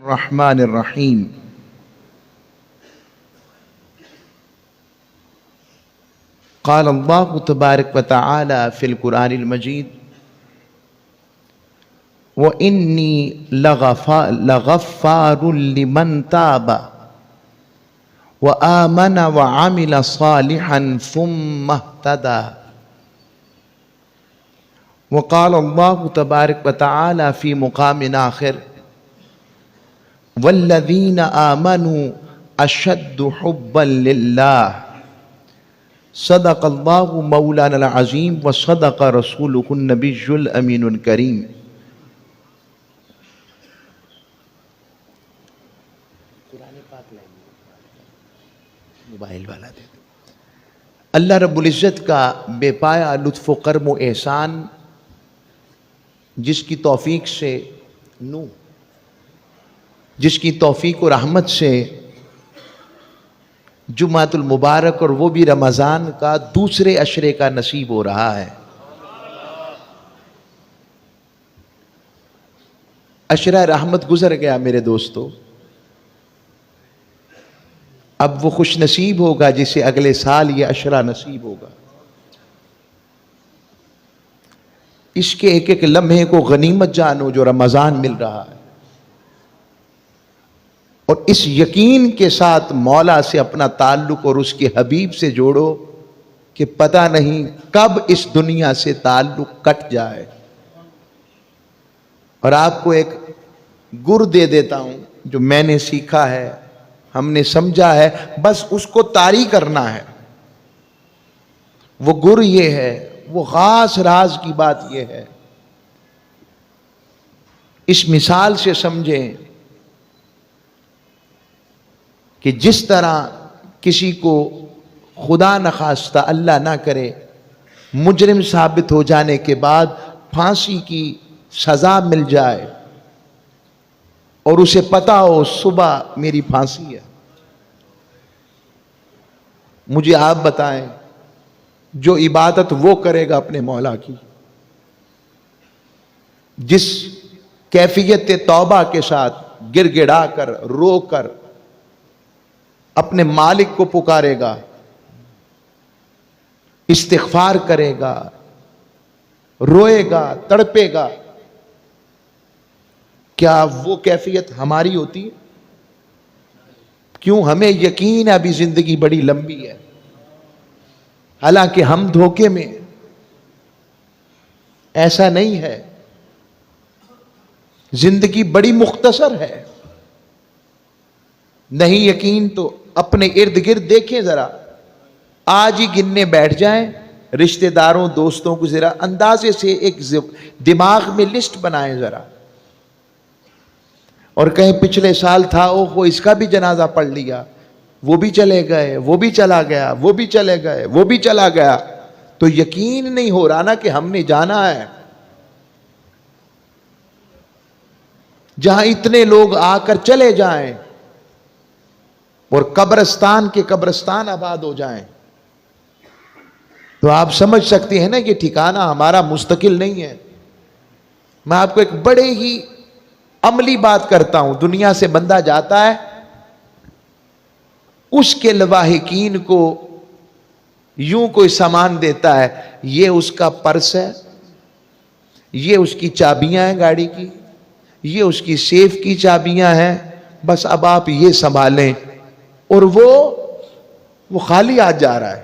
الرحمن الرحیم قال اللہ تبارک و تعالی فی القرآن المجید وَإِنِّي لَغَفَّارٌ لِمَنْ تَابَ وَآمَنَ وَعَمِلَ صَالِحًا ثُمَّ اهْتَدَى وقال اللہ تبارک و تعالی فی مقام آخر والذین آمنوا اشد حبا للہ صدق اللہ مولانا العظیم وصدق رسولہ النبی الامین الکریم۔ موبائل والا دے دو۔ اللہ رب العزت کا بے پایا لطف و کرم و احسان، جس کی توفیق سے جس کی توفیق و رحمت سے جمعۃ المبارک اور وہ بھی رمضان کا دوسرے عشرے کا نصیب ہو رہا ہے۔ عشرہ رحمت گزر گیا میرے دوستو، اب وہ خوش نصیب ہوگا جسے اگلے سال یہ عشرہ نصیب ہوگا۔ اس کے ایک ایک لمحے کو غنیمت جانو جو رمضان مل رہا ہے، اور اس یقین کے ساتھ مولا سے اپنا تعلق اور اس کے حبیب سے جوڑو کہ پتہ نہیں کب اس دنیا سے تعلق کٹ جائے۔ اور آپ کو ایک گر دے دیتا ہوں جو میں نے سیکھا ہے، ہم نے سمجھا ہے، بس اس کو طاری کرنا ہے۔ وہ گر یہ ہے، وہ خاص راز کی بات یہ ہے، اس مثال سے سمجھیں کہ جس طرح کسی کو خدا نخواستہ اللہ نہ کرے مجرم ثابت ہو جانے کے بعد پھانسی کی سزا مل جائے اور اسے پتہ ہو صبح میری پھانسی ہے، مجھے آپ بتائیں جو عبادت وہ کرے گا اپنے مولا کی، جس کیفیت توبہ کے ساتھ گر گڑا کر رو کر اپنے مالک کو پکارے گا، استغفار کرے گا، روئے گا، تڑپے گا، کیا وہ کیفیت ہماری ہوتی ہے؟ کیوں ہمیں یقین ہے ابھی زندگی بڑی لمبی ہے، حالانکہ ہم دھوکے میں، ایسا نہیں ہے، زندگی بڑی مختصر ہے۔ نہیں یقین تو اپنے ارد گرد دیکھیں ذرا، آج ہی گننے بیٹھ جائیں، رشتہ داروں دوستوں کو ذرا اندازے سے ایک دماغ میں لسٹ بنائیں ذرا، اور کہیں پچھلے سال تھا اوہ اس کا بھی جنازہ پڑھ لیا، وہ بھی چلے گئے، وہ بھی چلا گیا، وہ بھی چلے گئے، وہ بھی چلا گیا، تو یقین نہیں ہو رہا نا کہ ہم نے جانا ہے۔ جہاں اتنے لوگ آ کر چلے جائیں اور قبرستان کے قبرستان آباد ہو جائیں، تو آپ سمجھ سکتے ہیں نا کہ ٹھکانہ ہمارا مستقل نہیں ہے۔ میں آپ کو ایک بڑے ہی عملی بات کرتا ہوں، دنیا سے بندہ جاتا ہے، اس کے لواحقین کو یوں کوئی سامان دیتا ہے، یہ اس کا پرس ہے، یہ اس کی چابیاں ہیں گاڑی کی، یہ اس کی سیف کی چابیاں ہیں، بس اب آپ یہ سنبھالیں، اور وہ خالی آج جا رہا ہے،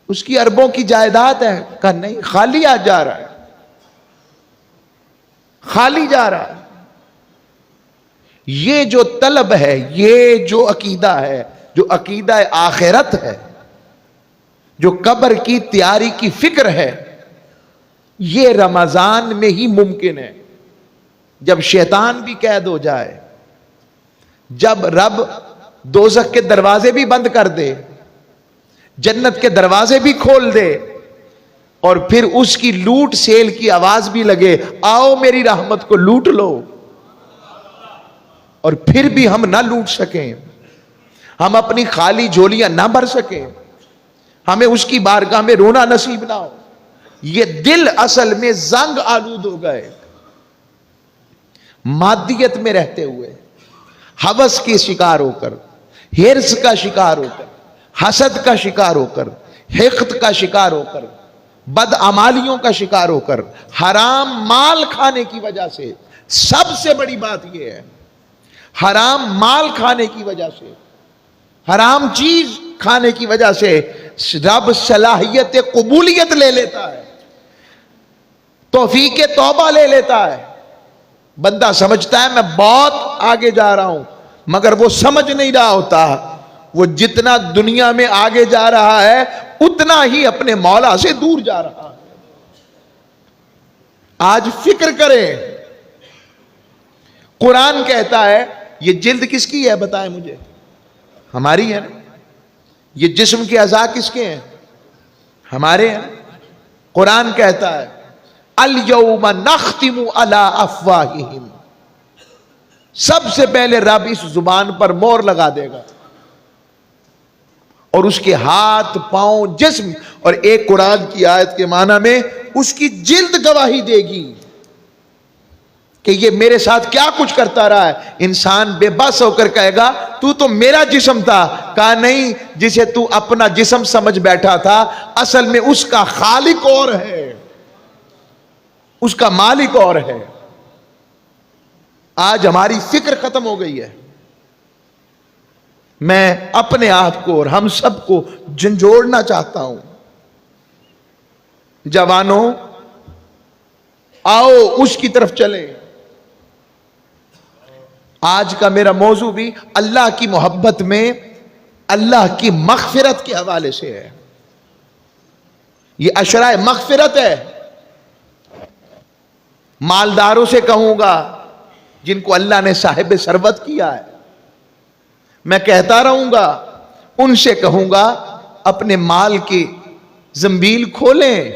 اس کی اربوں کی جائیداد ہے، کہا نہیں خالی آج جا رہا ہے، خالی جا رہا ہے۔ یہ جو طلب ہے، یہ جو عقیدہ ہے، جو عقیدہ آخرت ہے، جو قبر کی تیاری کی فکر ہے، یہ رمضان میں ہی ممکن ہے، جب شیطان بھی قید ہو جائے، جب رب دوزخ کے دروازے بھی بند کر دے، جنت کے دروازے بھی کھول دے، اور پھر اس کی لوٹ سیل کی آواز بھی لگے، آؤ میری رحمت کو لوٹ لو، اور پھر بھی ہم نہ لوٹ سکیں، ہم اپنی خالی جھولیاں نہ بھر سکیں، ہمیں اس کی بارگاہ میں رونا نصیب نہ ہو، یہ دل اصل میں زنگ آلود ہو گئے۔ مادیت میں رہتے ہوئے، ہوس کے شکار ہو کر، ہرس کا شکار ہو کر، حسد کا شکار ہو کر، حقد کا شکار ہو کر، بدعمالیوں کا شکار ہو کر، حرام مال کھانے کی وجہ سے، سب سے بڑی بات یہ ہے، حرام مال کھانے کی وجہ سے، حرام چیز کھانے کی وجہ سے رب صلاحیت قبولیت لے لیتا ہے، توفیق توبہ لے لیتا ہے۔ بندہ سمجھتا ہے میں بہت آگے جا رہا ہوں، مگر وہ سمجھ نہیں رہا ہوتا، وہ جتنا دنیا میں آگے جا رہا ہے اتنا ہی اپنے مولا سے دور جا رہا ہے۔ آج فکر کریں، قرآن کہتا ہے، یہ جلد کس کی ہے بتائیں مجھے؟ ہماری ہے نا؟ یہ جسم کے اعضاء کس کے ہیں؟ ہمارے ہیں۔ قرآن کہتا ہے الیوم نختم علی افواہہم، سب سے پہلے رب اس زبان پر مور لگا دے گا، اور اس کے ہاتھ پاؤں جسم، اور ایک قرآن کی آیت کے معنی میں اس کی جلد گواہی دے گی کہ یہ میرے ساتھ کیا کچھ کرتا رہا ہے۔ انسان بے بس ہو کر کہے گا تو میرا جسم تھا، کہا نہیں، جسے تو اپنا جسم سمجھ بیٹھا تھا اصل میں اس کا خالق اور ہے، اس کا مالک اور ہے۔ آج ہماری فکر ختم ہو گئی ہے۔ میں اپنے آپ کو اور ہم سب کو جھنجھوڑنا چاہتا ہوں، جوانوں آؤ اس کی طرف چلیں۔ آج کا میرا موضوع بھی اللہ کی محبت میں اللہ کی مغفرت کے حوالے سے ہے۔ یہ عشرہ مغفرت ہے۔ مالداروں سے کہوں گا جن کو اللہ نے صاحب ثروت کیا ہے، میں کہتا رہوں گا، ان سے کہوں گا اپنے مال کی زنبیل کھولیں،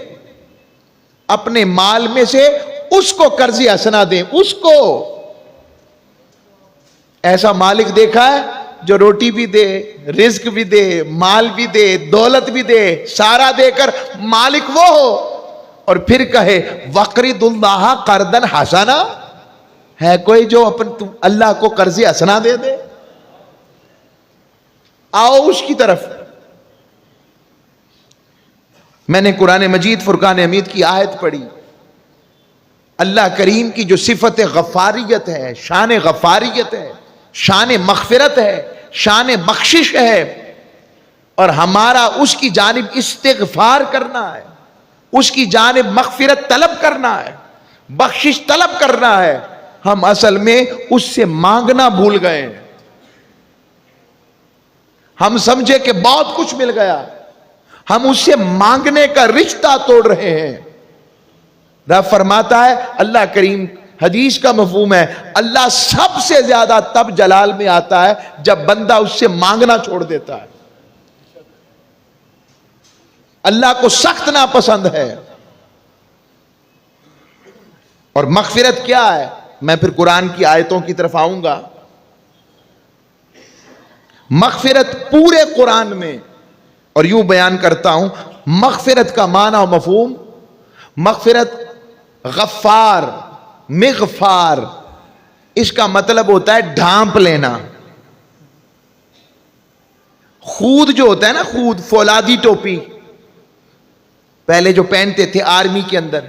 اپنے مال میں سے اس کو قرض حسنہ دیں، اس کو۔ ایسا مالک دیکھا ہے جو روٹی بھی دے، رزق بھی دے، مال بھی دے، دولت بھی دے، سارا دے کر مالک وہ ہو، اور پھر کہے وَقْرِضُ اللَّهَ قَرْضًا حَسَنًا؟ ہے کوئی جو اللہ کو قرض حسنہ دے دے؟ آؤ اس کی طرف۔ میں نے قرآن مجید فرقان حمید کی آیت پڑھی، اللہ کریم کی جو صفت غفاریت ہے، شان غفاریت ہے، شان مغفرت ہے، شان بخشش ہے، اور ہمارا اس کی جانب استغفار کرنا ہے، اس کی جانب مغفرت طلب کرنا ہے، بخشش طلب کرنا ہے۔ ہم اصل میں اس سے مانگنا بھول گئے ہیں۔ ہم سمجھے کہ بہت کچھ مل گیا، ہم اس سے مانگنے کا رشتہ توڑ رہے ہیں۔ رب فرماتا ہے، اللہ کریم، حدیث کا مفہوم ہے، اللہ سب سے زیادہ تب جلال میں آتا ہے جب بندہ اس سے مانگنا چھوڑ دیتا ہے۔ اللہ کو سخت ناپسند ہے۔ اور مغفرت کیا ہے؟ میں پھر قرآن کی آیتوں کی طرف آؤں گا۔ مغفرت پورے قرآن میں، اور یوں بیان کرتا ہوں، مغفرت کا معنی و مفہوم، مغفرت غفار، مغفار، اس کا مطلب ہوتا ہے ڈھانپ لینا۔ خود جو ہوتا ہے نا، خود، فولادی ٹوپی پہلے جو پہنتے تھے آرمی کے اندر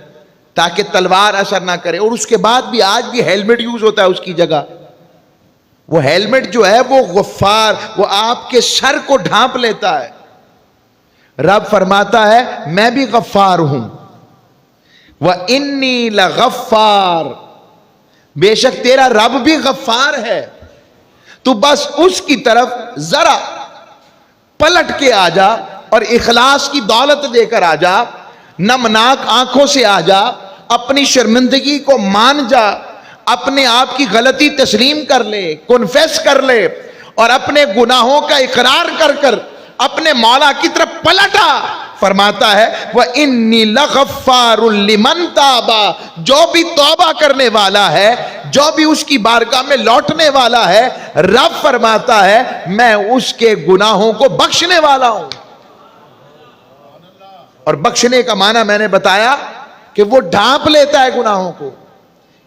تاکہ تلوار اثر نہ کرے، اور اس کے بعد بھی آج بھی ہیلمٹ یوز ہوتا ہے اس کی جگہ۔ وہ ہیلمٹ جو ہے وہ غفار، وہ آپ کے سر کو ڈھانپ لیتا ہے۔ رب فرماتا ہے میں بھی غفار ہوں، وَإِنِّي لَغَفَّارٌ، بے شک تیرا رب بھی غفار ہے، تو بس اس کی طرف ذرا پلٹ کے آ جا اور اخلاص کی دولت دے کر آ جا، نمناک آنکھوں سے آ جا، اپنی شرمندگی کو مان جا، اپنے آپ کی غلطی تسلیم کر لے، کنفیس کر لے، اور اپنے گناہوں کا اقرار کر کر اپنے مولا کی طرف پلٹا۔ فرماتا ہے وَإِنِّي لَغَفَّارٌ لِمَنْ تَابَ، جو بھی توبہ کرنے والا ہے، جو بھی اس کی بارگاہ میں لوٹنے والا ہے، رب فرماتا ہے میں اس کے گناہوں کو بخشنے والا ہوں۔ اور بخشنے کا معنی میں نے بتایا کہ وہ ڈھانپ لیتا ہے گناہوں کو۔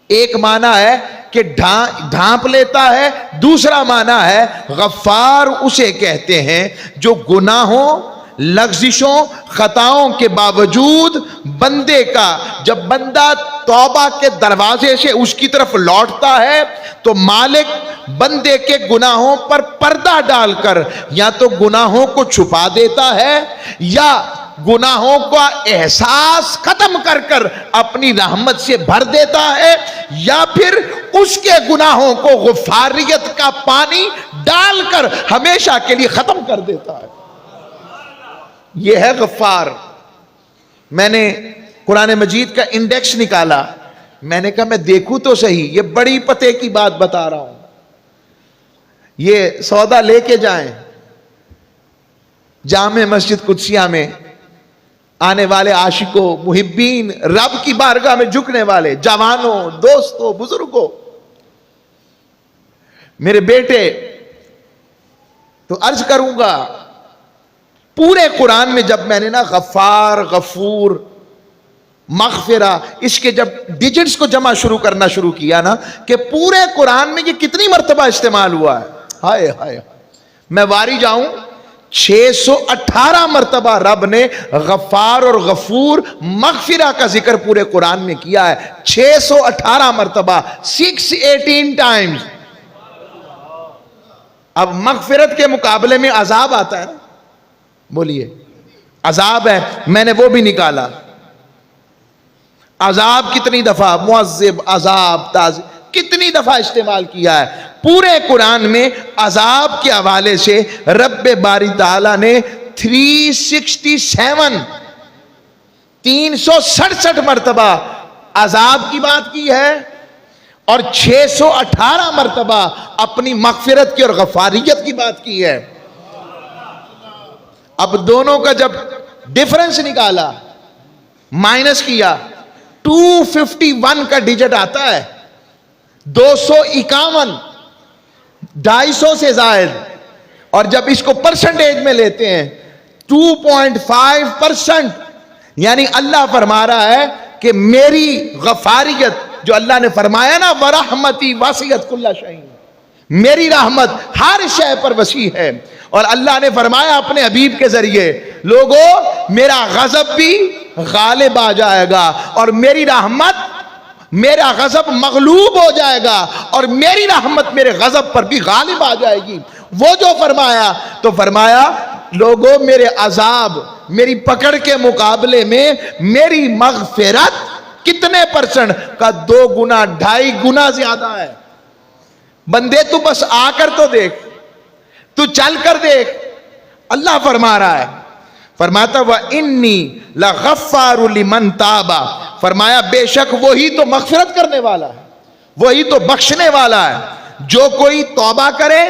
ایک معنی ہے کہ ڈھانپ لیتا ہے، دوسرا معنی ہے غفار اسے کہتے ہیں جو گناہوں، لغزشوں، خطاؤں کے باوجود بندے کا، جب بندہ توبہ کے دروازے سے اس کی طرف لوٹتا ہے تو مالک بندے کے گناہوں پر پردہ ڈال کر یا تو گناہوں کو چھپا دیتا ہے یا گناہوں کا احساس ختم کر کر اپنی رحمت سے بھر دیتا ہے، یا پھر اس کے گناہوں کو غفاریت کا پانی ڈال کر ہمیشہ کے لیے ختم کر دیتا ہے۔ یہ ہے غفار۔ میں نے قرآن مجید کا انڈیکس نکالا، میں نے کہا میں دیکھوں تو صحیح، یہ بڑی پتے کی بات بتا رہا ہوں، یہ سودا لے کے جائیں۔ جامع مسجد قدسیہ میں آنے والے عاشقوں، محبین، رب کی بارگاہ میں جھکنے والے جوانوں، دوستوں، بزرگوں، میرے بیٹے، تو عرض کروں گا پورے قرآن میں جب میں نے نا غفار، غفور، مغفرہ، اس کے جب ڈیجٹس کو جمع کرنا شروع کیا نا کہ پورے قرآن میں یہ کتنی مرتبہ استعمال ہوا ہے، ہائے ہائے، میں واری جاؤں 618 مرتبہ رب نے غفار اور غفور، مغفرہ کا ذکر پورے قرآن میں کیا ہے، 618 مرتبہ، 618 ٹائمز۔ اب مغفرت کے مقابلے میں عذاب آتا ہے، بولیے عذاب ہے، میں نے وہ بھی نکالا، عذاب کتنی دفعہ، معذب، عذاب، تعذیب، کتنی دفعہ استعمال کیا ہے پورے قرآن میں۔ عذاب کے حوالے سے رب باری تعالیٰ نے 367 مرتبہ عذاب کی بات کی ہے اور 618 مرتبہ اپنی مغفرت کی اور غفاریت کی بات کی ہے۔ اب دونوں کا جب ڈیفرنس نکالا، مائنس کیا، 251 کا ڈیجٹ آتا ہے، 251، 250 سے زائد، اور جب اس کو پرسنٹیج میں لیتے ہیں 2.5%، یعنی اللہ فرما رہا ہے کہ میری غفاریت، جو اللہ نے فرمایا نا وَرَحْمَتِي وَسِعَتْ كُلَّ شَيْءٍ، میری رحمت ہر شے پر وسیع ہے، اور اللہ نے فرمایا اپنے حبیب کے ذریعے، لوگو میرا غضب بھی غالب آ جائے گا اور میری رحمت، میرا غضب مغلوب ہو جائے گا اور میری رحمت میرے غضب پر بھی غالب آ جائے گی۔ وہ جو فرمایا تو فرمایا لوگوں میرے عذاب، میری پکڑ کے مقابلے میں میری مغفرت کتنے پرسنٹ کا 2 گنا 2.5 گنا زیادہ ہے۔ بندے تو بس آ کر تو دیکھ، تو چل کر دیکھ، اللہ فرما رہا ہے، فرماتا وَإِنِّي لَغَفَّارُ لِمَنْ تَابَ، فرمایا بے شک وہی تو مغفرت کرنے والا ہے، وہی تو بخشنے والا ہے، جو کوئی توبہ کرے،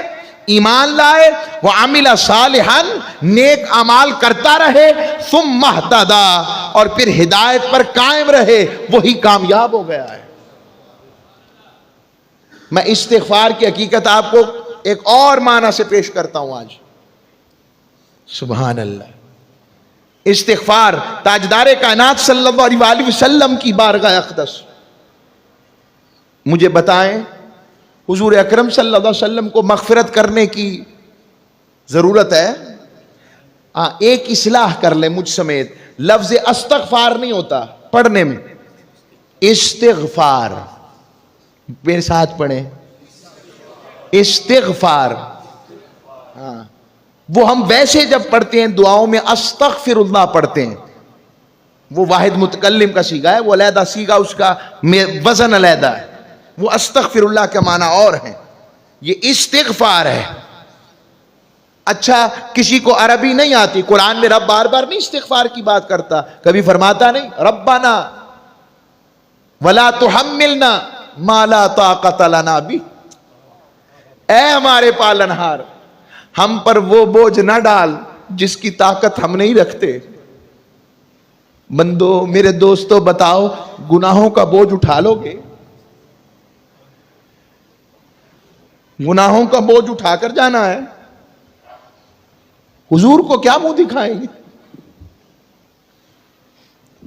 ایمان لائے، وَعَمِلَ صَالِحًا، نیک اعمال کرتا رہے، ثُمَّ اهْتَدَىٰ، اور پھر ہدایت پر قائم رہے، وہی کامیاب ہو گیا ہے۔ میں استغفار کی حقیقت آپ کو ایک اور معنی سے پیش کرتا ہوں آج، سبحان اللہ۔ استغفار تاجدار کائنات صلی اللہ علیہ وسلم کی بارگاہ اقدس، مجھے بتائیں حضور اکرم صلی اللہ علیہ وسلم کو مغفرت کرنے کی ضرورت ہے؟ ایک اصلاح کر لیں مجھ سمیت، لفظ استغفار نہیں ہوتا پڑھنے میں، استغفار، میرے ساتھ پڑھیں، استغفار۔ وہ ہم ویسے جب پڑھتے ہیں دعاؤں میں استغفر اللہ پڑھتے ہیں، وہ واحد متکلم کا سیغہ ہے، وہ علیحدہ سیغہ، اس کا وزن علیحدہ ہے، وہ استغفر اللہ کا معنی اور ہے، یہ استغفار ہے۔ اچھا کسی کو عربی نہیں آتی، قرآن میں رب بار بار نہیں استغفار کی بات کرتا، کبھی فرماتا نہیں ربنا ولا تحملنا ما لا طاقت لنا بہ، اے ہمارے پالنہار ہم پر وہ بوجھ نہ ڈال جس کی طاقت ہم نہیں رکھتے۔ بندو، میرے دوستو، بتاؤ گناہوں کا بوجھ اٹھا لو گے؟ گناہوں کا بوجھ اٹھا کر جانا ہے، حضور کو کیا منہ دکھائیں گے؟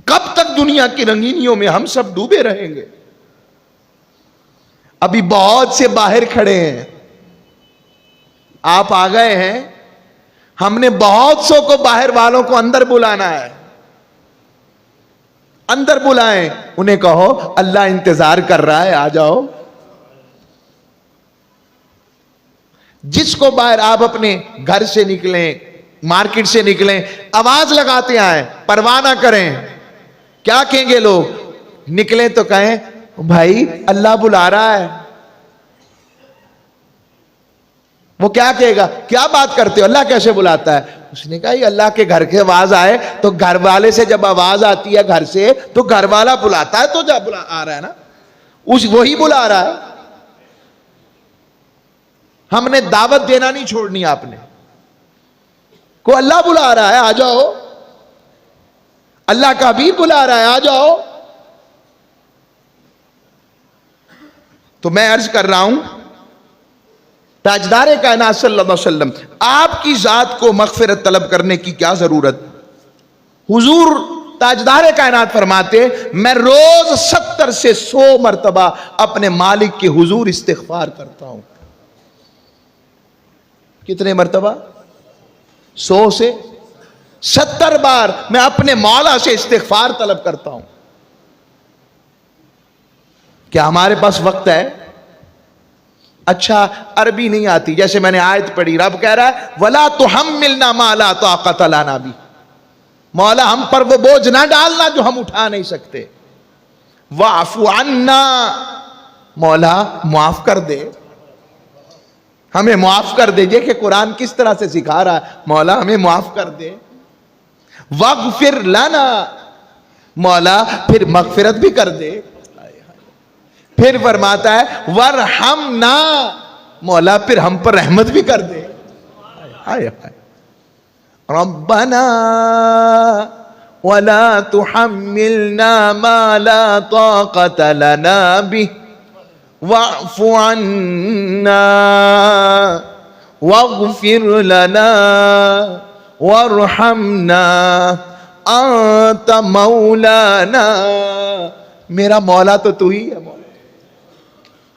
کب تک دنیا کی رنگینیوں میں ہم سب ڈوبے رہیں گے؟ ابھی بہت سے باہر کھڑے ہیں، آپ آ گئے ہیں، ہم نے بہت سو کو باہر والوں کو اندر بلانا ہے، اندر بلائیں، انہیں کہو اللہ انتظار کر رہا ہے، آ جاؤ۔ جس کو باہر، آپ اپنے گھر سے نکلیں، مارکیٹ سے نکلیں، آواز لگاتے آئیں، پرواہ نہ کریں کیا کہیں گے لوگ، نکلیں تو کہیں بھائی اللہ بلا رہا ہے۔ وہ کیا کہے گا، کیا بات کرتے ہو، اللہ کیسے بلاتا ہے؟ اس نے کہا یہ اللہ کے گھر کے آواز آئے تو گھر والے سے جب آواز آتی ہے گھر سے تو گھر والا بلاتا ہے، تو جب آ رہا ہے نا، وہی بلا رہا ہے۔ ہم نے دعوت دینا نہیں چھوڑنی، آپ نے کو اللہ بلا رہا ہے آ جاؤ، اللہ کا حبیب بلا رہا ہے آ جاؤ۔ تو میں عرض کر رہا ہوں تاجدار کائنات صلی اللہ علیہ وسلم، آپ کی ذات کو مغفرت طلب کرنے کی کیا ضرورت؟ حضور تاجدار کائنات فرماتے میں روز 70 سے 100 مرتبہ اپنے مالک کے حضور استغفار کرتا ہوں۔ کتنے مرتبہ؟ 100 سے 70 بار میں اپنے مولا سے استغفار طلب کرتا ہوں۔ کیا ہمارے پاس وقت ہے؟ اچھا عربی نہیں آتی، جیسے میں نے آیت پڑھی، رب کہہ رہا ہے وَلَا تُحَمِّلْنَا مَا لَا طَاقَةَ لَنَا بِهِ، مولا ہم پر وہ بوجھ نہ ڈالنا جو ہم اٹھا نہیں سکتے۔ وَاعْفُ عَنَّا، مولا معاف کر دے، ہمیں معاف کر دے۔ کہ قرآن کس طرح سے سکھا رہا ہے، مولا ہمیں معاف کر دے۔ وَاغْفِرْ لَنَا، مولا پھر مغفرت بھی کر دے۔ پھر فرماتا ہے وَارْحَمْنَا، مولا پھر ہم پر رحمت بھی کر دے۔ رَبَّنَا وَلَا تُحَمِّلْنَا مَا لَا طَاقَةَ لَنَا بِهِ وَاعْفُ عَنَّا وَاغْفِرْ لَنَا وَارْحَمْنَا أَنْتَ مَوْلَانَا، میرا مولا تو تو ہی ہے، مولا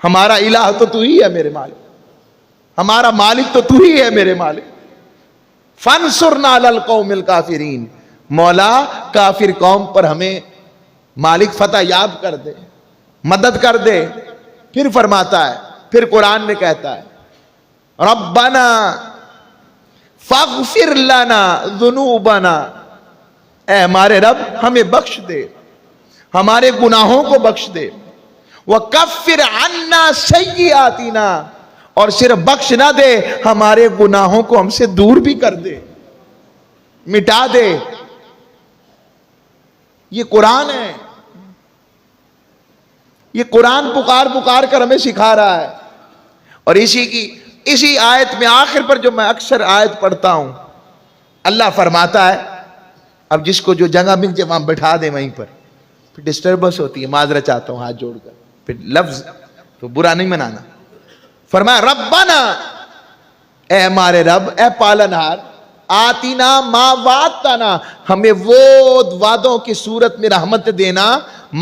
ہمارا الہ تو تو ہی ہے میرے مالک، ہمارا مالک تو تو ہی ہے میرے مالک۔ فَانْصُرْنَا عَلَى الْقَوْمِ الْكَافِرِينَ، مولا کافر قوم پر ہمیں مالک فتح یاب کر دے، مدد کر دے۔ پھر فرماتا ہے، پھر قرآن میں کہتا ہے ربنا فاغفر لنا ذنوبنا، اے ہمارے رب ہمیں بخش دے، ہمارے گناہوں کو بخش دے۔ وَكَفِّرْ عَنَّا سَيِّئَاتِنَا، اور صرف بخش نہ دے، ہمارے گناہوں کو ہم سے دور بھی کر دے، مٹا دے۔ یہ قرآن ہے، یہ قرآن پکار پکار کر ہمیں سکھا رہا ہے۔ اور اسی آیت میں آخر پر جو میں اکثر آیت پڑھتا ہوں، اللہ فرماتا ہے، اب جس کو جو جگہ مل جائے وہاں بٹھا دے، وہیں پر پھر ڈسٹربنس ہوتی ہے، معذرت چاہتا ہوں ہاتھ جوڑ کر، پھر لفظ تو برا نہیں منانا۔ فرمایا ربنا، اے ہمارے رب، اے پالنہار، آتینا ما وعدتنا، ہمیں وہ وعدوں کی صورت میں رحمت دینا،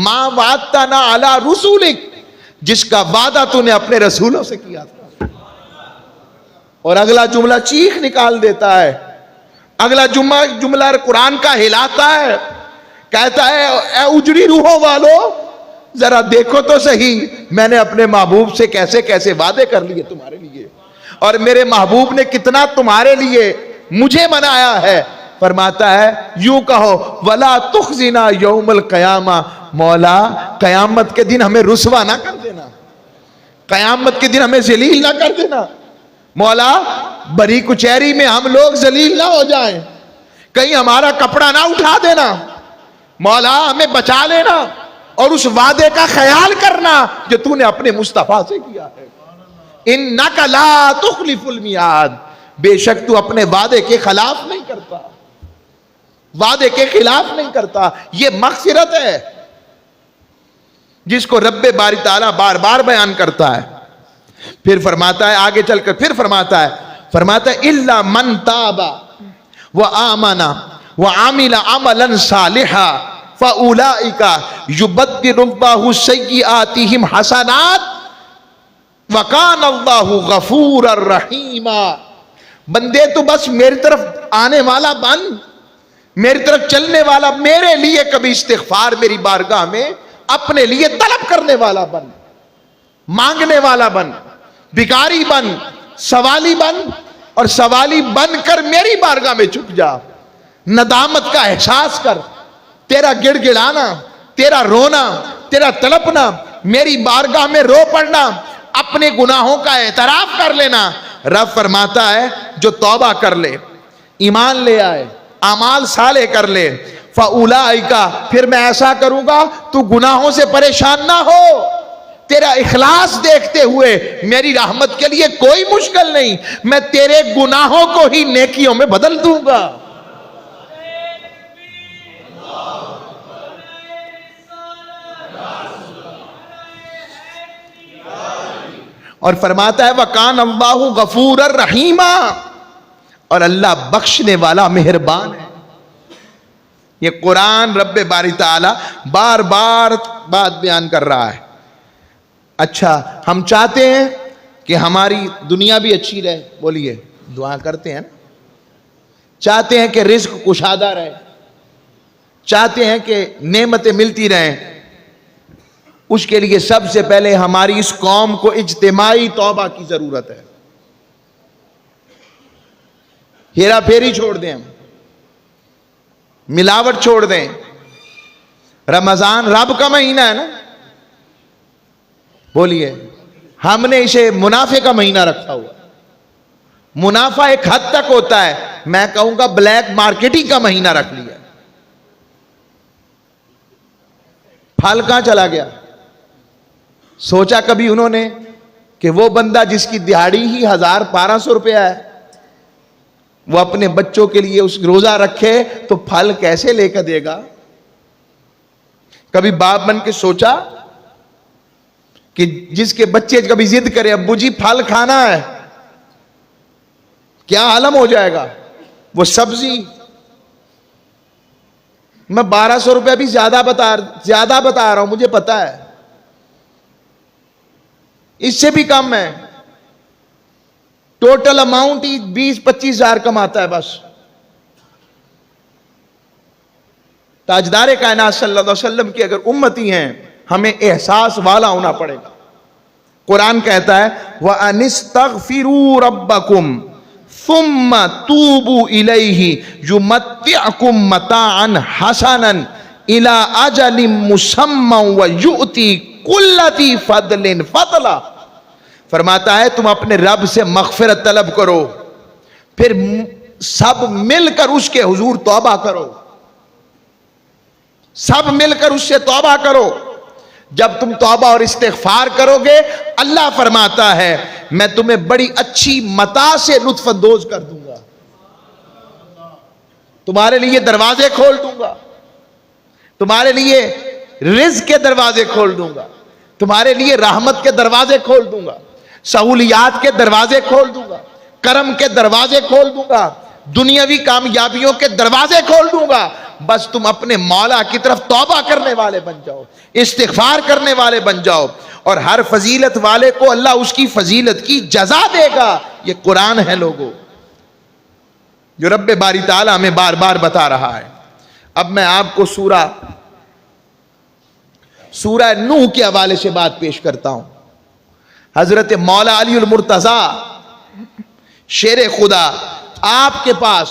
ما وعدتنا علی رسولک، جس کا وعدہ تو نے اپنے رسولوں سے کیا تھا۔ اور اگلا جملہ چیخ نکال دیتا ہے، اگلا جملہ قرآن کا ہلاتا ہے، کہتا ہے اے اجڑی روحوں والو، ذرا دیکھو تو صحیح میں نے اپنے محبوب سے کیسے کیسے وعدے کر لیے تمہارے لیے، اور میرے محبوب نے کتنا تمہارے لیے مجھے منایا ہے۔ فرماتا ہے یوں کہو وَلَا تُخْزِنَا يَوْمَ الْقِيَامَةِ، مولا قیامت کے دن ہمیں رسوا نہ کر دینا، قیامت کے دن ہمیں ذلیل نہ کر دینا۔ مولا بری کچہری میں ہم لوگ ذلیل نہ ہو جائیں، کہیں ہمارا کپڑا نہ اٹھا دینا، مولا ہمیں بچا لینا، اور اس وعدے کا خیال کرنا جو تو نے اپنے مصطفیٰ سے کیا ہے۔ اِنَّكَ لَا تُخْلِفُ الْمِعَادِ، بے شک تو اپنے وعدے کے خلاف نہیں کرتا، وعدے کے خلاف نہیں کرتا۔ یہ مغفرت ہے جس کو رب باری تعالیٰ بار بار بیان کرتا ہے۔ پھر فرماتا ہے آگے چل کر، پھر فرماتا ہے إِلَّا مَنْ تَابَ وَآمَنَ وَعَمِلَ عَمَلًا صَالِحًا فَأُولَئِكَ يُبَدِّلُ اللَّهُ سَيِّئَاتِهِمْ حَسَنَاتٍ، وَكَانَ اللَّهُ غَفُورًا رَحِيمًا. بندے تو بس میری طرف آنے والا بن، میری طرف چلنے والا، میرے لیے کبھی استغفار میری بارگاہ میں اپنے لیے طلب کرنے والا بن، مانگنے والا بن، بھکاری بن، سوالی بن، اور سوالی بن کر میری بارگاہ میں چھپ جا. ندامت کا احساس کر، تیرا گڑ گڑانا، تیرا رونا، تیرا تڑپنا، میری بارگاہ میں رو پڑنا، اپنے گناہوں کا اعتراف کر لینا. رب فرماتا ہے جو توبہ کر لے، ایمان لے آئے، اعمال صالح کر لے، فَأُولَئِكَ، پھر میں ایسا کروں گا تو گناہوں سے پریشان نہ ہو. تیرا اخلاص دیکھتے ہوئے میری رحمت کے لیے کوئی مشکل نہیں، میں تیرے گناہوں کو ہی نیکیوں میں بدل دوں گا. اور فرماتا ہے وَكَانَ اللَّهُ غَفُورًا رَحِيمًا، اور اللہ بخشنے والا مہربان ہے. یہ قرآن رب باری تعالی بار بار بات بیان کر رہا ہے. اچھا، ہم چاہتے ہیں کہ ہماری دنیا بھی اچھی رہے، بولیے دعا کرتے ہیں نا. چاہتے ہیں کہ رزق کشادہ رہے، چاہتے ہیں کہ نعمتیں ملتی رہیں. اس کے لیے سب سے پہلے ہماری اس قوم کو اجتماعی توبہ کی ضرورت ہے. ہیرا پھیری چھوڑ دیں، ہم ملاوٹ چھوڑ دیں. رمضان رب کا مہینہ ہے نا، بولیے ہم نے اسے منافع کا مہینہ رکھا ہوا. منافع ایک حد تک ہوتا ہے، میں کہوں گا بلیک مارکیٹنگ کا مہینہ رکھ لیا. پھل کہاں چلا گیا؟ سوچا کبھی انہوں نے کہ وہ بندہ جس کی دہاڑی ہی 1,000-1,200 روپیہ ہے، وہ اپنے بچوں کے لیے اس روزہ رکھے تو پھل کیسے لے کر دے گا؟ کبھی باپ بن کے سوچا کہ جس کے بچے کبھی ضد کرے ابو جی پھل کھانا ہے، کیا عالم ہو جائے گا؟ وہ سبزی میں 1,200 روپے بھی زیادہ بتا رہا ہوں، مجھے پتا ہے اس سے بھی کم ہے. ٹوٹل اماؤنٹ ہی 20-25 ہزار کماتا ہے بس. تاجدار کائنات صلی اللہ علیہ وسلم کی اگر امتی ہیں، ہمیں احساس والا ہونا پڑے گا. قرآن کہتا ہے وَأَنِ اسْتَغْفِرُوا رَبَّكُمْ ثُمَّ تُوبُوا إِلَيْهِ يُمَتِّعْكُمْ مَتَاعًا حَسَنًا إِلَىٰ أَجَلٍ مُّسَمًّى وَيُؤْتِي كُلَّ ذِي فَضْلٍ فَضْلًا. فرماتا ہے تم اپنے رب سے مغفرت طلب کرو، پھر سب مل کر اس کے حضور توبہ کرو، سب مل کر اس سے توبہ کرو. جب تم توبہ اور استغفار کرو گے، اللہ فرماتا ہے میں تمہیں بڑی اچھی متاع سے لطف اندوز کر دوں گا، تمہارے لیے دروازے کھول دوں گا، تمہارے لیے رزق کے دروازے کھول دوں گا، تمہارے لیے رحمت کے دروازے کھول دوں گا، سہولیات کے دروازے کھول دوں گا، کرم کے دروازے کھول دوں گا، دنیاوی کامیابیوں کے دروازے کھول دوں گا. بس تم اپنے مولا کی طرف توبہ کرنے والے بن جاؤ، استغفار کرنے والے بن جاؤ، اور ہر فضیلت والے کو اللہ اس کی فضیلت کی جزا دے گا. یہ قرآن ہے لوگوں، جو رب باری تعالیٰ ہمیں بار بار بتا رہا ہے. اب میں آپ کو سورہ نوح کے حوالے سے بات پیش کرتا ہوں. حضرت مولا علی المرتضی شیر خدا، آپ کے پاس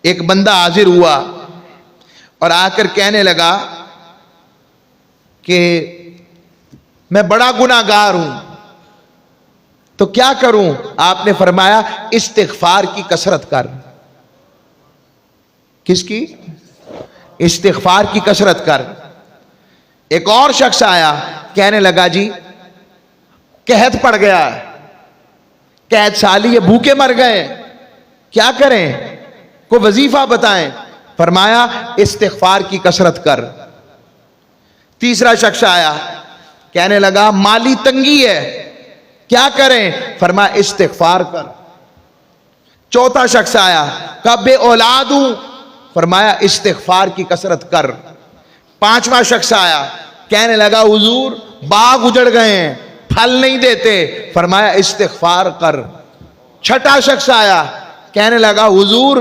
ایک بندہ حاضر ہوا اور آ کر کہنے لگا کہ میں بڑا گناہگار ہوں، تو کیا کروں؟ آپ نے فرمایا استغفار کی کثرت کر. کس کی؟ استغفار کی کثرت کر. ایک اور شخص آیا، کہنے لگا جی قحط پڑ گیا ہے، قحط سالی ہے، بھوکے مر گئے، کیا کریں؟ کوئی وظیفہ بتائیں. فرمایا استغفار کی کثرت کر. تیسرا شخص آیا، کہنے لگا مالی تنگی ہے، کیا کریں؟ فرمایا استغفار کر. چوتھا شخص آیا، کہا بے اولاد ہوں، فرمایا استغفار کی کثرت کر. پانچواں شخص آیا، کہنے لگا حضور باغ اجڑ گئے ہیں، پھل نہیں دیتے، فرمایا استغفار کر۔ چھٹا شخص آیا، کہنے لگا حضور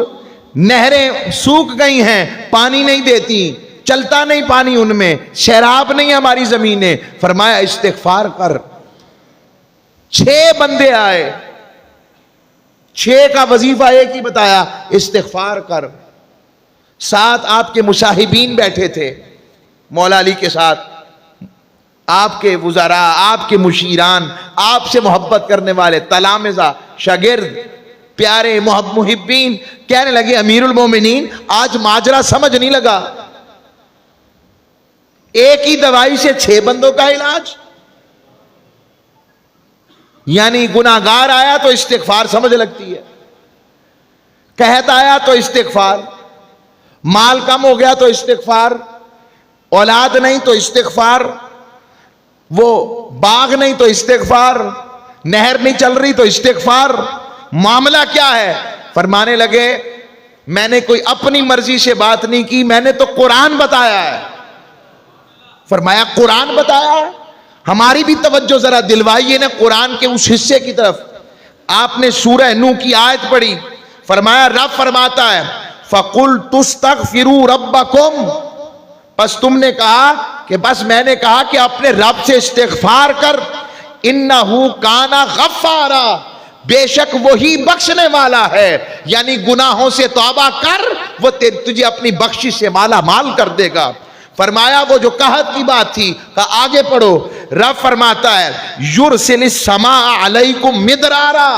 نہریں سوکھ گئی ہیں، پانی نہیں دیتی، چلتا نہیں پانی ان میں، سیراب نہیں ہماری زمینیں، فرمایا استغفار کر۔ 6 بندے آئے، 6 کا وظیفہ ایک ہی بتایا، استغفار کر۔ 7 آپ کے مصاحبین بیٹھے تھے مولا علی کے ساتھ، آپ کے وزراء، آپ کے مشیران، آپ سے محبت کرنے والے تلامذہ، شاگرد، پیارے محبین، کہنے لگے امیر المومنین آج ماجرا سمجھ نہیں لگا، ایک ہی دوائی سے 6 بندوں کا علاج؟ یعنی گناہگار آیا تو استغفار سمجھ لگتی ہے، قحط آیا تو استغفار، مال کم ہو گیا تو استغفار، اولاد نہیں تو استغفار، وہ باغ نہیں تو استغفار، نہر نہیں چل رہی تو استغفار، معاملہ کیا ہے؟ فرمانے لگے میں نے کوئی اپنی مرضی سے بات نہیں کی، میں نے تو قرآن بتایا ہے۔ فرمایا قرآن بتایا ہے؟ ہماری بھی توجہ ذرا دلوائیے نا قرآن کے اس حصے کی طرف۔ آپ نے سورہ نوح کی آیت پڑھی، فرمایا رب فرماتا ہے فَقُلْتُ اسْتَغْفِرُوا رَبَّكُمْ، بس تم نے کہا کہ بس میں نے کہا کہ اپنے رب سے استغفار کر، إِنَّهُ كَانَ غَفَّارًا، بے شک وہی بخشنے والا ہے، یعنی گناہوں سے توبہ کر، وہ تجھے اپنی بخشش سے مالا مال کر دے گا۔ فرمایا وہ جو قحط کی بات تھی، کہا آگے پڑھو، رب فرماتا ہے یرسل السماء علیکم مدرارا،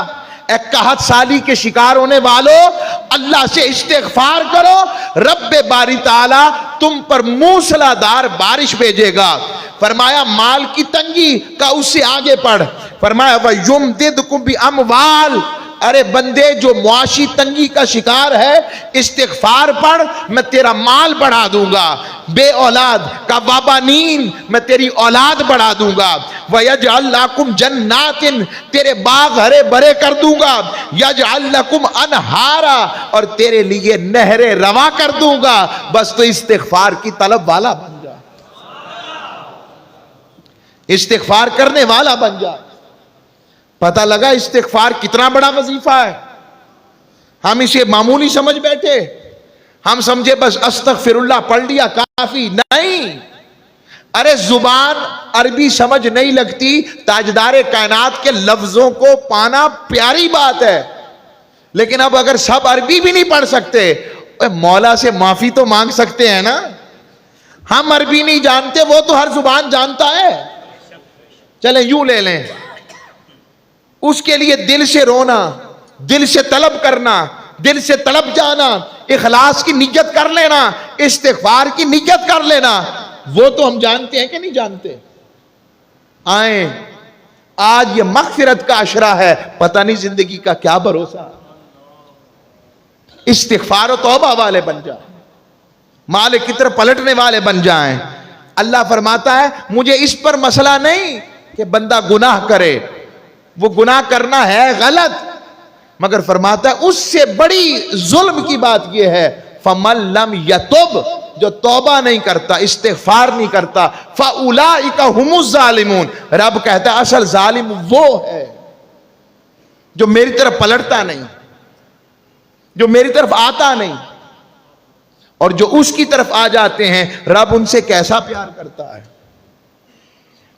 اے قحط سالی کے شکار ہونے والوں اللہ سے استغفار کرو، رب باری تعالی تم پر موسلا دار بارش بھیجے گا۔ فرمایا مال کی تنگی کا اس سے آگے پڑھ، فرمایا وَيُمْدِدْكُمْ بِأَمْوَالٍ، ارے بندے جو معاشی تنگی کا شکار ہے استغفار پڑھ، میں تیرا مال بڑھا دوں گا، بے اولاد کا وابانین میں تیری اولاد بڑھا دوں گا، وَيَجْعَلْ لَكُمْ جَنَّاتٍ تیرے باغ ہرے بھرے کر دوں گا، يَجْعَلْ لَكُمْ أَنْهَارًا اور تیرے لیے نہریں رواں کر دوں گا، بس تو استغفار کی طلب والا بن جا، استغفار کرنے والا بن جا۔ پتہ لگا استغفار کتنا بڑا وظیفہ ہے، ہم اسے معمولی سمجھ بیٹھے، ہم سمجھے بس استغفر اللہ پڑھ لیا کافی، نہیں، ارے زبان عربی سمجھ نہیں لگتی، تاجدار کائنات کے لفظوں کو پانا پیاری بات ہے، لیکن اب اگر سب عربی بھی نہیں پڑھ سکتے، مولا سے معافی تو مانگ سکتے ہیں نا، ہم عربی نہیں جانتے، وہ تو ہر زبان جانتا ہے، چلیں یوں لے لیں، اس کے لیے دل سے رونا، دل سے طلب کرنا، دل سے طلب جانا، اخلاص کی نیت کر لینا، استغفار کی نیت کر لینا، وہ تو ہم جانتے ہیں کہ نہیں جانتے؟ آئیں آج یہ مغفرت کا عشرہ ہے، پتہ نہیں زندگی کا کیا بھروسہ، استغفار و توبہ والے بن جائیں، مالک کی طرف پلٹنے والے بن جائیں۔ اللہ فرماتا ہے مجھے اس پر مسئلہ نہیں کہ بندہ گناہ کرے، وہ گناہ کرنا ہے غلط، مگر فرماتا ہے اس سے بڑی ظلم کی بات یہ ہے فَمَن لَّمْ يَتُبْ، جو توبہ نہیں کرتا، استغفار نہیں کرتا، فَأُولَئِكَ هُمُ الظَّالِمُونَ، رب کہتا ہے اصل ظالم وہ ہے جو میری طرف پلٹتا نہیں، جو میری طرف آتا نہیں، اور جو اس کی طرف آ جاتے ہیں رب ان سے کیسا پیار کرتا ہے،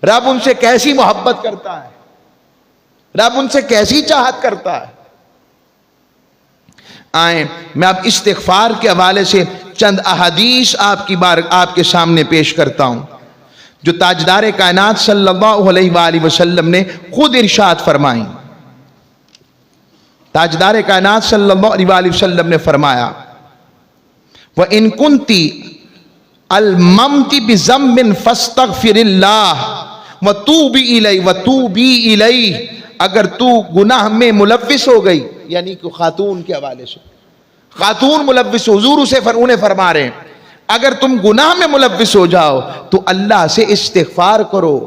رب ان سے کیسی محبت کرتا ہے، رب ان سے کیسی چاہت کرتا ہے۔ آئیں میں اب استغفار کے حوالے سے چند احادیث آپ کے سامنے پیش کرتا ہوں جو تاجدار کائنات صلی اللہ علیہ وآلہ وسلم نے خود ارشاد فرمائیں۔ تاجدار کائنات صلی اللہ علیہ وآلہ وسلم نے فرمایا وَإِن كُنْتِ الْمَمْتِ بِذَنْبٍ فَاسْتَغْفِرِ اللَّهِ وَتُوبِ إِلَيْهِ، اگر تو گناہ میں ملوث ہو گئی، یعنی کہ خاتون کے حوالے سے، خاتون ملوث، حضور انہیں فرما رہے ہیں اگر تم گناہ میں ملوث ہو جاؤ تو اللہ سے استغفار کرو،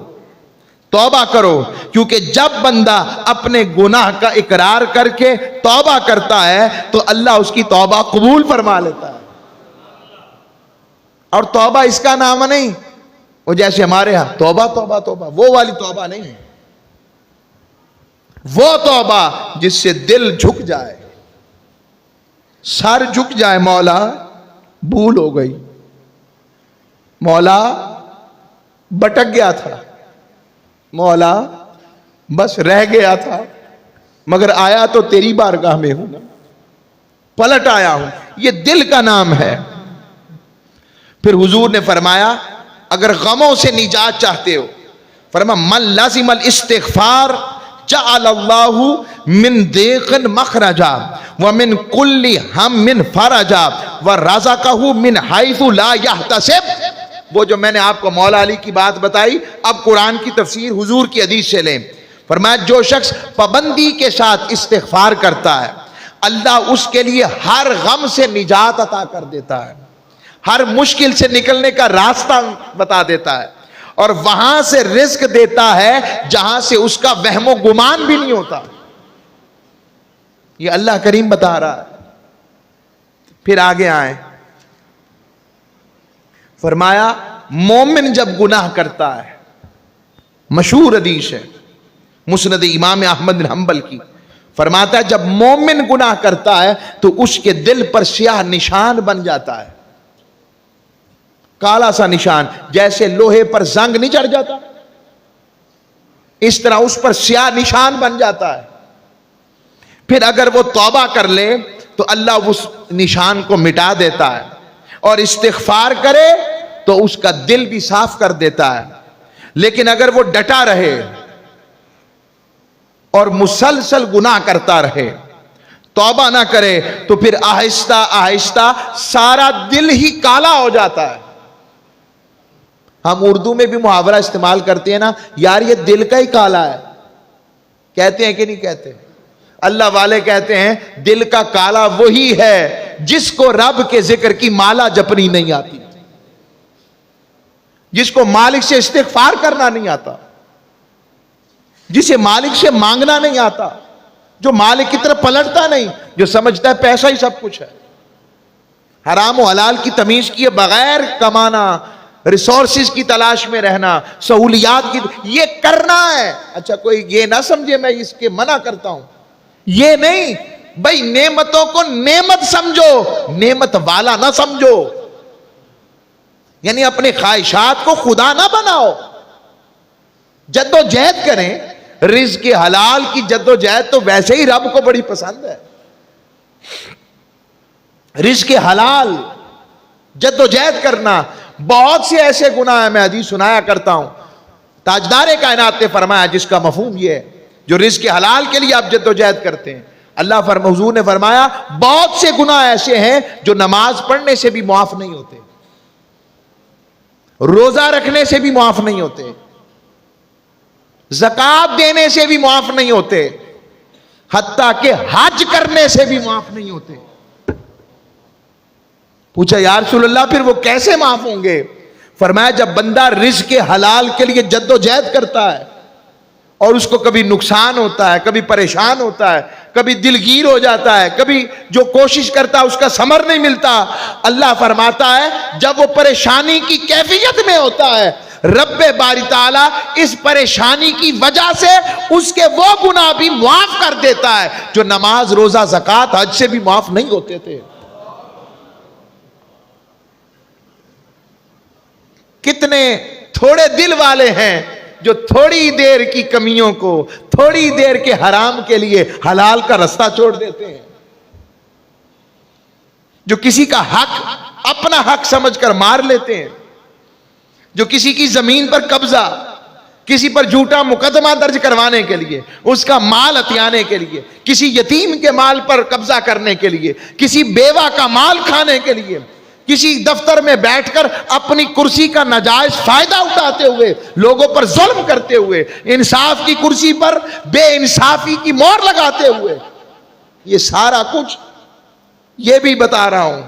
توبہ کرو، کیونکہ جب بندہ اپنے گناہ کا اقرار کر کے توبہ کرتا ہے تو اللہ اس کی توبہ قبول فرما لیتا ہے۔ اور توبہ اس کا نام نہیں، وہ جیسے ہمارے ہاں توبہ توبہ توبہ، وہ والی توبہ نہیں، وہ توبہ جس سے دل جھک جائے، سر جھک جائے، مولا بھول ہو گئی، مولا بٹک گیا تھا، مولا بس رہ گیا تھا، مگر آیا تو تیری بارگاہ میں ہوں، پلٹ آیا ہوں، یہ دل کا نام ہے۔ پھر حضور نے فرمایا اگر غموں سے نجات چاہتے ہو، فرمایا من لازم الاستغفار جعل اللہ من ضیق مخرجا ومن کل ہم فرجا ورزقہ من حیث لا یحتسب۔ وہ جو میں نے آپ کو مولا علی کی بات بتائی، اب قرآن کی تفسیر حضور کی حدیث سے لیں۔ فرمایا جو شخص پابندی کے ساتھ استغفار کرتا ہے، اللہ اس کے لیے ہر غم سے نجات عطا کر دیتا ہے، ہر مشکل سے نکلنے کا راستہ بتا دیتا ہے، اور وہاں سے رزق دیتا ہے جہاں سے اس کا وہم و گمان بھی نہیں ہوتا۔ یہ اللہ کریم بتا رہا ہے۔ پھر آگے آئیں، فرمایا مومن جب گناہ کرتا ہے، مشہور حدیث ہے مسند امام احمد بن حنبل کی، فرماتا ہے جب مومن گناہ کرتا ہے تو اس کے دل پر سیاہ نشان بن جاتا ہے، کالا سا نشان، جیسے لوہے پر زنگ نہیں چڑھ جاتا، اس طرح اس پر سیاہ نشان بن جاتا ہے۔ پھر اگر وہ توبہ کر لے تو اللہ اس نشان کو مٹا دیتا ہے، اور استغفار کرے تو اس کا دل بھی صاف کر دیتا ہے۔ لیکن اگر وہ ڈٹا رہے اور مسلسل گناہ کرتا رہے، توبہ نہ کرے، تو پھر آہستہ آہستہ سارا دل ہی کالا ہو جاتا ہے۔ ہم اردو میں بھی محاورہ استعمال کرتے ہیں نا، یار یہ دل کا ہی کالا ہے، کہتے ہیں کہ نہیں کہتے؟ اللہ والے کہتے ہیں دل کا کالا وہی ہے جس کو رب کے ذکر کی مالا جپنی نہیں آتی، جس کو مالک سے استغفار کرنا نہیں آتا، جسے مالک سے مانگنا نہیں آتا، جو مالک کی طرف پلٹتا نہیں، جو سمجھتا ہے پیسہ ہی سب کچھ ہے، حرام و حلال کی تمیز کیے بغیر کمانا، ریسورسز کی تلاش میں رہنا، سہولیات کی، یہ کرنا ہے۔ اچھا کوئی یہ نہ سمجھے میں اس کے منع کرتا ہوں، یہ نہیں بھائی، نعمتوں کو نعمت سمجھو، نعمت والا نہ سمجھو، یعنی اپنے خواہشات کو خدا نہ بناؤ، جد و جہد کریں۔ رزق حلال کی جد و جہد تو ویسے ہی رب کو بڑی پسند ہے، رزق حلال جد و جہد کرنا۔ بہت سے ایسے گناہ ہیں، میں حدیث سنایا کرتا ہوں، تاجدار کائنات نے فرمایا جس کا مفہوم یہ ہے، جو رزق حلال کے لیے آپ جد و جہد کرتے ہیں، اللہ حضور نے فرمایا بہت سے گناہ ایسے ہیں جو نماز پڑھنے سے بھی معاف نہیں ہوتے، روزہ رکھنے سے بھی معاف نہیں ہوتے، زکوٰۃ دینے سے بھی معاف نہیں ہوتے، حتیٰ کہ حج کرنے سے بھی معاف نہیں ہوتے۔ پوچھا یا رسول اللہ پھر وہ کیسے معاف ہوں گے؟ فرمایا جب بندہ رزق حلال کے لیے جد و جہد کرتا ہے اور اس کو کبھی نقصان ہوتا ہے، کبھی پریشان ہوتا ہے، کبھی دلگیر ہو جاتا ہے، کبھی جو کوشش کرتا ہے اس کا ثمر نہیں ملتا، اللہ فرماتا ہے جب وہ پریشانی کی کیفیت میں ہوتا ہے، رب باری تعالیٰ اس پریشانی کی وجہ سے اس کے وہ گناہ بھی معاف کر دیتا ہے جو نماز، روزہ، زکوٰۃ، حج سے بھی معاف نہیں ہوتے تھے۔ کتنے تھوڑے دل والے ہیں جو تھوڑی دیر کی کمیوں کو، تھوڑی دیر کے حرام کے لیے حلال کا رستہ چھوڑ دیتے ہیں، جو کسی کا حق اپنا حق سمجھ کر مار لیتے ہیں، جو کسی کی زمین پر قبضہ، کسی پر جھوٹا مقدمہ درج کروانے کے لیے، اس کا مال ہتھیانے کے لیے، کسی یتیم کے مال پر قبضہ کرنے کے لیے، کسی بیوہ کا مال کھانے کے لیے، کسی دفتر میں بیٹھ کر اپنی کرسی کا ناجائز فائدہ اٹھاتے ہوئے، لوگوں پر ظلم کرتے ہوئے، انصاف کی کرسی پر بے انصافی کی مہر لگاتے ہوئے، یہ سارا کچھ یہ بھی بتا رہا ہوں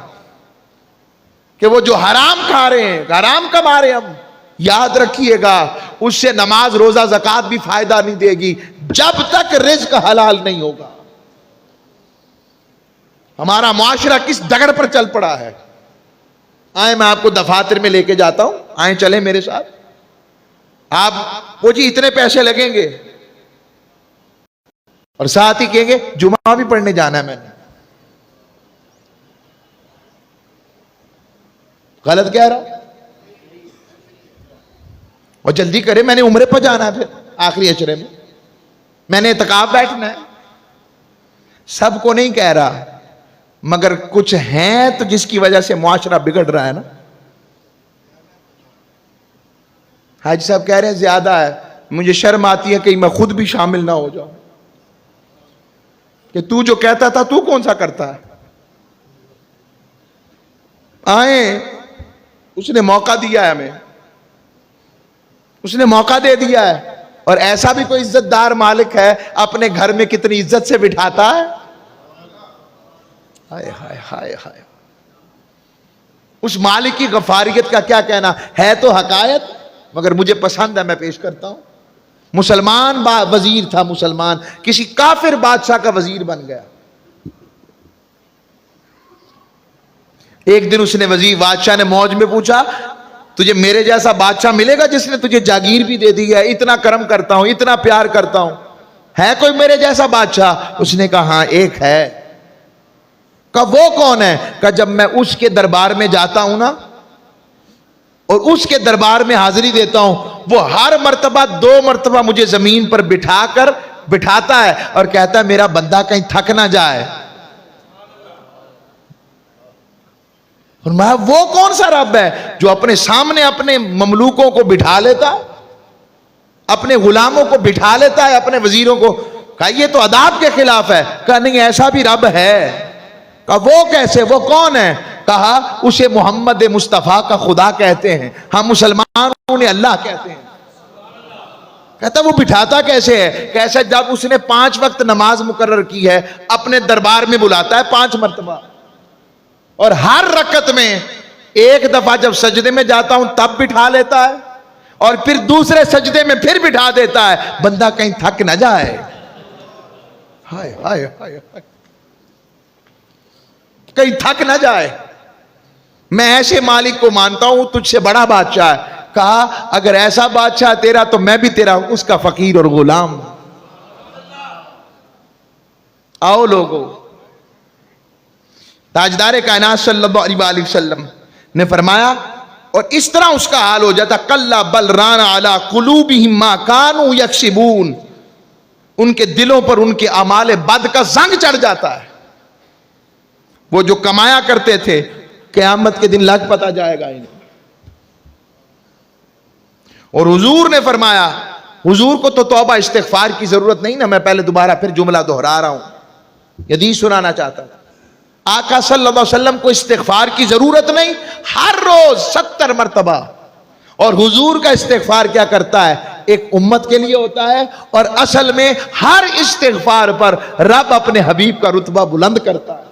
کہ وہ جو حرام کھا رہے ہیں، حرام کما رہے ہیں، ہم یاد رکھیے گا اس سے نماز، روزہ، زکوٰۃ بھی فائدہ نہیں دے گی جب تک رزق حلال نہیں ہوگا۔ ہمارا معاشرہ کس ڈگر پر چل پڑا ہے؟ آئیں میں آپ کو دفاتر میں لے کے جاتا ہوں، آئیں چلیں میرے ساتھ۔ آپ وہ جی اتنے پیسے لگیں گے، اور ساتھ ہی کہیں گے جمعہ بھی پڑھنے جانا ہے میں نے. غلط کہہ رہا. اور جلدی کرے میں نے عمرے پہ جانا ہے پھر آخری اشرے میں نے اعتکاف بیٹھنا ہے. سب کو نہیں کہہ رہا مگر کچھ ہیں تو جس کی وجہ سے معاشرہ بگڑ رہا ہے نا. حاجی صاحب کہہ رہے ہیں زیادہ ہے, مجھے شرم آتی ہے کہ میں خود بھی شامل نہ ہو جاؤں کہ تو جو کہتا تھا تو کون سا کرتا ہے. آئیں, اس نے موقع دیا ہے ہمیں, اس نے موقع دے دیا ہے. اور ایسا بھی کوئی عزت دار مالک ہے اپنے گھر میں کتنی عزت سے بٹھاتا ہے. ہائے ہائے ہائے ہائے, اس مالک کی غفاریت کا کیا کہنا ہے. تو حقائق مگر مجھے پسند ہے, میں پیش کرتا ہوں. مسلمان وزیر تھا, مسلمان کسی کافر بادشاہ کا وزیر بن گیا. ایک دن اس نے وزیر بادشاہ نے موج میں پوچھا تجھے میرے جیسا بادشاہ ملے گا جس نے تجھے جاگیر بھی دے دی ہے, اتنا کرم کرتا ہوں, اتنا پیار کرتا ہوں, ہے کوئی میرے جیسا بادشاہ؟ اس نے کہا ہاں ایک ہے. کہا وہ کون ہے؟ کہا جب میں اس کے دربار میں جاتا ہوں نا اور اس کے دربار میں حاضری دیتا ہوں, وہ ہر مرتبہ 2 مرتبہ مجھے زمین پر بٹھاتا ہے اور کہتا ہے میرا بندہ کہیں تھک نہ جائے. فرمایا وہ کون سا رب ہے جو اپنے سامنے اپنے مملوکوں کو بٹھا لیتا ہے, اپنے غلاموں کو بٹھا لیتا ہے, اپنے وزیروں کو؟ کہا یہ تو آداب کے خلاف ہے. کہا نہیں ایسا بھی رب ہے. کہا وہ کیسے, وہ کون ہے؟ کہا اسے محمد مصطفیٰ کا خدا کہتے ہیں, ہم مسلمان انہیں اللہ کہتے ہیں. کہتا وہ بٹھاتا کیسے ہے؟ کیسے جب اس نے 5 وقت نماز مقرر کی ہے اپنے دربار میں بلاتا ہے 5 مرتبہ, اور ہر رکعت میں ایک دفعہ جب سجدے میں جاتا ہوں تب بٹھا لیتا ہے اور پھر دوسرے سجدے میں پھر بٹھا دیتا ہے, بندہ کہیں تھک نہ جائے. ہائے ہائے ہائے, کہیں تھک نہ جائے. میں ایسے مالک کو مانتا ہوں تجھ سے بڑا بادشاہ ہے. کہا اگر ایسا بادشاہ تیرا تو میں بھی تیرا اس کا فقیر اور غلام. آؤ لوگو, تاجدار کائنات صلی اللہ علیہ وسلم نے فرمایا, اور اس طرح اس کا حال ہو جاتا کلا بل ران علی قلوبہم ما کانوا یکسبون, ان کے دلوں پر ان کے اعمال بد کا زنگ چڑھ جاتا ہے. وہ جو کمایا کرتے تھے قیامت کے دن لگ پتا جائے گا انہیں. اور حضور نے فرمایا, حضور کو تو توبہ استغفار کی ضرورت نہیں نا, میں پہلے دوبارہ پھر جملہ دہرا رہا ہوں, حدیث سنانا چاہتا تھا. آقا صلی اللہ علیہ وسلم کو استغفار کی ضرورت نہیں, ہر روز 70 مرتبہ. اور حضور کا استغفار کیا کرتا ہے, ایک امت کے لیے ہوتا ہے, اور اصل میں ہر استغفار پر رب اپنے حبیب کا رتبہ بلند کرتا ہے.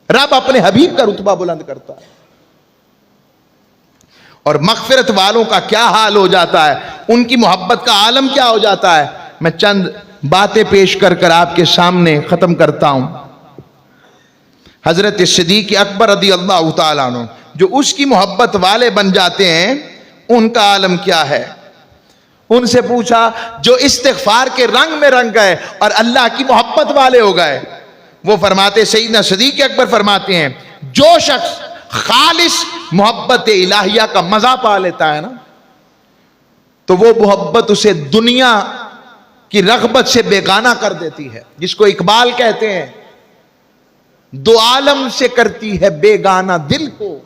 رب اپنے حبیب کا رتبہ بلند کرتا ہے. اور مغفرت والوں کا کیا حال ہو جاتا ہے, ان کی محبت کا عالم کیا ہو جاتا ہے. میں چند باتیں پیش کر آپ کے سامنے ختم کرتا ہوں. حضرت صدیق اکبر رضی اللہ تعالیٰ عنہ جو اس کی محبت والے بن جاتے ہیں, ان کا عالم کیا ہے. ان سے پوچھا جو استغفار کے رنگ میں رنگ گئے اور اللہ کی محبت والے ہو گئے, وہ فرماتے, سیدنا صدیق اکبر فرماتے ہیں جو شخص خالص محبت الہیہ کا مزہ پا لیتا ہے نا, تو وہ محبت اسے دنیا کی رغبت سے بیگانہ کر دیتی ہے. جس کو اقبال کہتے ہیں, دو عالم سے کرتی ہے بیگانہ دل کو,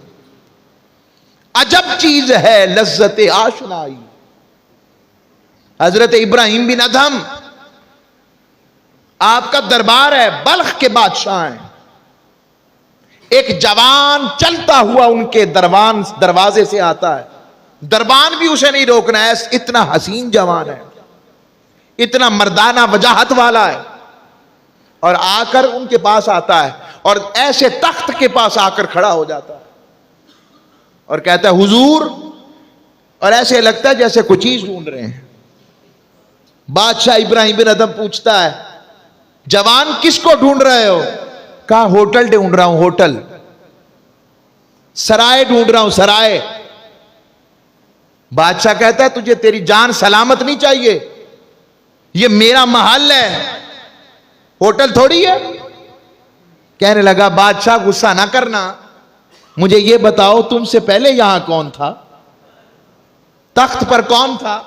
عجب چیز ہے لذت آشنائی. حضرت ابراہیم بن ادہم آپ کا دربار ہے, بلخ کے بادشاہ ہیں. ایک جوان چلتا ہوا ان کے دروازے سے آتا ہے, دربان بھی اسے نہیں روکنا ہے, اتنا حسین جوان ہے, اتنا مردانہ وجاہت والا ہے, اور آ کر ان کے پاس آتا ہے اور ایسے تخت کے پاس آ کر کھڑا ہو جاتا ہے اور کہتا ہے حضور, اور ایسے لگتا ہے جیسے کوئی چیز ڈھونڈ رہے ہیں. بادشاہ ابراہیم بن ادہم پوچھتا ہے جوان کس کو ڈھونڈ رہے ہو؟ کہا ہوٹل ڈھونڈ رہا ہوں, ہوٹل, سرائے ڈھونڈ رہا ہوں, سرائے. بادشاہ کہتا ہے تجھے تیری جان سلامت نہیں چاہیے؟ یہ میرا محل ہے، ہوٹل تھوڑی ہے۔ کہنے لگا بادشاہ غصہ نہ کرنا، مجھے یہ بتاؤ تم سے پہلے یہاں کون تھا، تخت پر کون تھا؟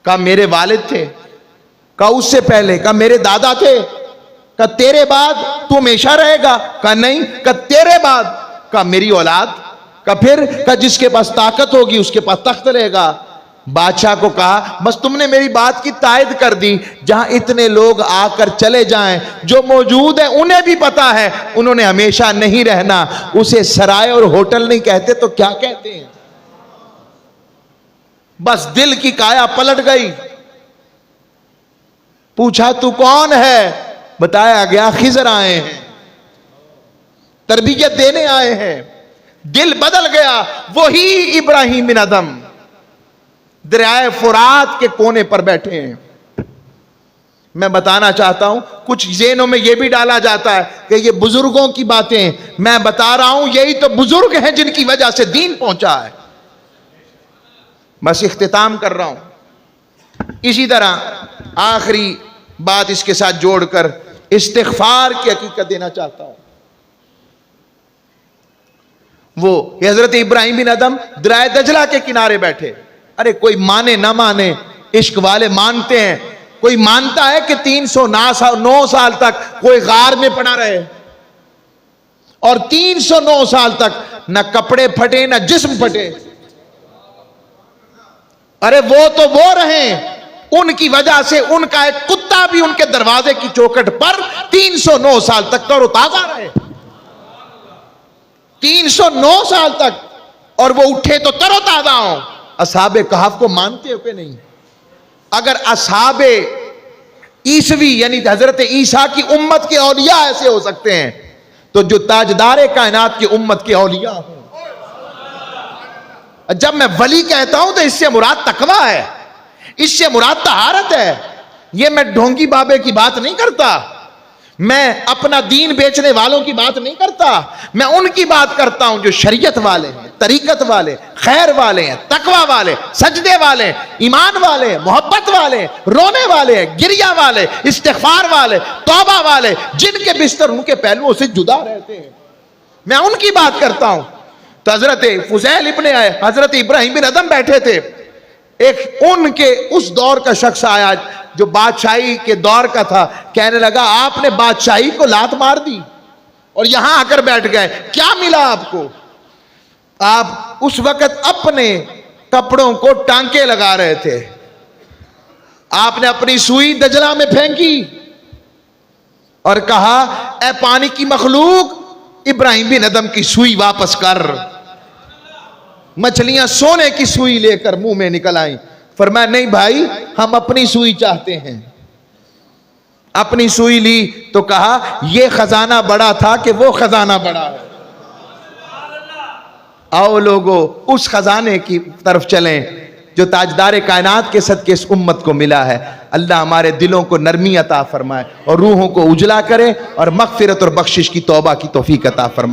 کہا میرے والد تھے۔ کہا اس سے پہلے؟ کہا میرے دادا تھے۔ کہا تیرے بعد تو ہمیشہ رہے گا؟ کہا نہیں۔ کہا تیرے بعد؟ کہا میری اولاد۔ کہا پھر؟ کہا جس کے پاس طاقت ہوگی اس کے پاس تخت رہے گا۔ بادشاہ کو کہا بس تم نے میری بات کی تائید کر دی، جہاں اتنے لوگ آ کر چلے جائیں، جو موجود ہیں انہیں بھی پتا ہے انہوں نے ہمیشہ نہیں رہنا، اسے سرائے اور ہوٹل نہیں کہتے تو کیا کہتے ہیں؟ بس دل کی کایا پلٹ گئی۔ پوچھا تو کون ہے؟ بتایا گیا خضر آئے ہیں، تربیت دینے آئے ہیں۔ دل بدل گیا، وہی ابراہیم بن ادھم دریائے فرات کے کونے پر بیٹھے ہیں۔ میں بتانا چاہتا ہوں، کچھ ذہنوں میں یہ بھی ڈالا جاتا ہے کہ یہ بزرگوں کی باتیں، میں بتا رہا ہوں یہی تو بزرگ ہیں جن کی وجہ سے دین پہنچا ہے۔ بس اختتام کر رہا ہوں۔ اسی طرح آخری بات اس کے ساتھ جوڑ کر استغفار کی حقیقت دینا چاہتا ہوں۔ وہ حضرت ابراہیم بن ادھم دریا دجلہ کے کنارے بیٹھے۔ ارے کوئی مانے نہ مانے، عشق والے مانتے ہیں۔ کوئی مانتا ہے کہ 309 سال تک کوئی غار میں پڑا رہے، اور 309 سال تک نہ کپڑے پھٹے نہ جسم پھٹے؟ ارے وہ تو وہ رہیں، ان کی وجہ سے ان کا ایک کتا بھی ان کے دروازے کی چوکھٹ پر 309 سال تک تر و تازہ رہے۔ 309 سال تک، اور وہ اٹھے تو تر و تازہ ہوں۔ اصحاب کہف کو مانتے ہو کہ نہیں؟ اگر اصحاب عیسوی یعنی حضرت عیسیٰ کی امت کے اولیاء ایسے ہو سکتے ہیں، تو جو تاجدار کائنات کی امت کے اولیاء ہوں۔ جب میں ولی کہتا ہوں تو اس سے مراد تقویٰ ہے، اس سے مراد طہارت ہے۔ یہ میں ڈھونگی بابے کی بات نہیں کرتا، میں اپنا دین بیچنے والوں کی بات نہیں کرتا، میں ان کی بات کرتا ہوں جو شریعت والے ہیں، طریقت والے، خیر والے ہیں، تقویٰ والے، سجدے والے، ایمان والے، محبت والے، رونے والے، گریہ والے، استغفار والے، توبہ والے، جن کے بستر ان کے پہلوؤں سے جدا رہتے ہیں، میں ان کی بات کرتا ہوں۔ تو حضرت فضیل ابن حضرت ابراہیم بن ادھم بیٹھے تھے، ایک ان کے اس دور کا شخص آیا جو بادشاہی کے دور کا تھا، کہنے لگا آپ نے بادشاہی کو لات مار دی اور یہاں آ کر بیٹھ گئے، کیا ملا آپ کو؟ آپ اس وقت اپنے کپڑوں کو ٹانکے لگا رہے تھے، آپ نے اپنی سوئی دجلہ میں پھینکی اور کہا اے پانی کی مخلوق، ابراہیم بن ادھم کی سوئی واپس کر۔ مچھلیاں سونے کی سوئی لے کر منہ میں نکل آئیں۔ فرمایا نہیں بھائی، ہم اپنی سوئی چاہتے ہیں۔ اپنی سوئی لی تو کہا یہ خزانہ بڑا تھا کہ وہ خزانہ بڑا ہے؟ آؤ لوگو اس خزانے کی طرف چلیں جو تاجدار کائنات کے صدقے اس امت کو ملا ہے۔ اللہ ہمارے دلوں کو نرمی عطا فرمائے اور روحوں کو اجلا کرے اور مغفرت اور بخشش کی توبہ کی توفیق عطا فرمائے۔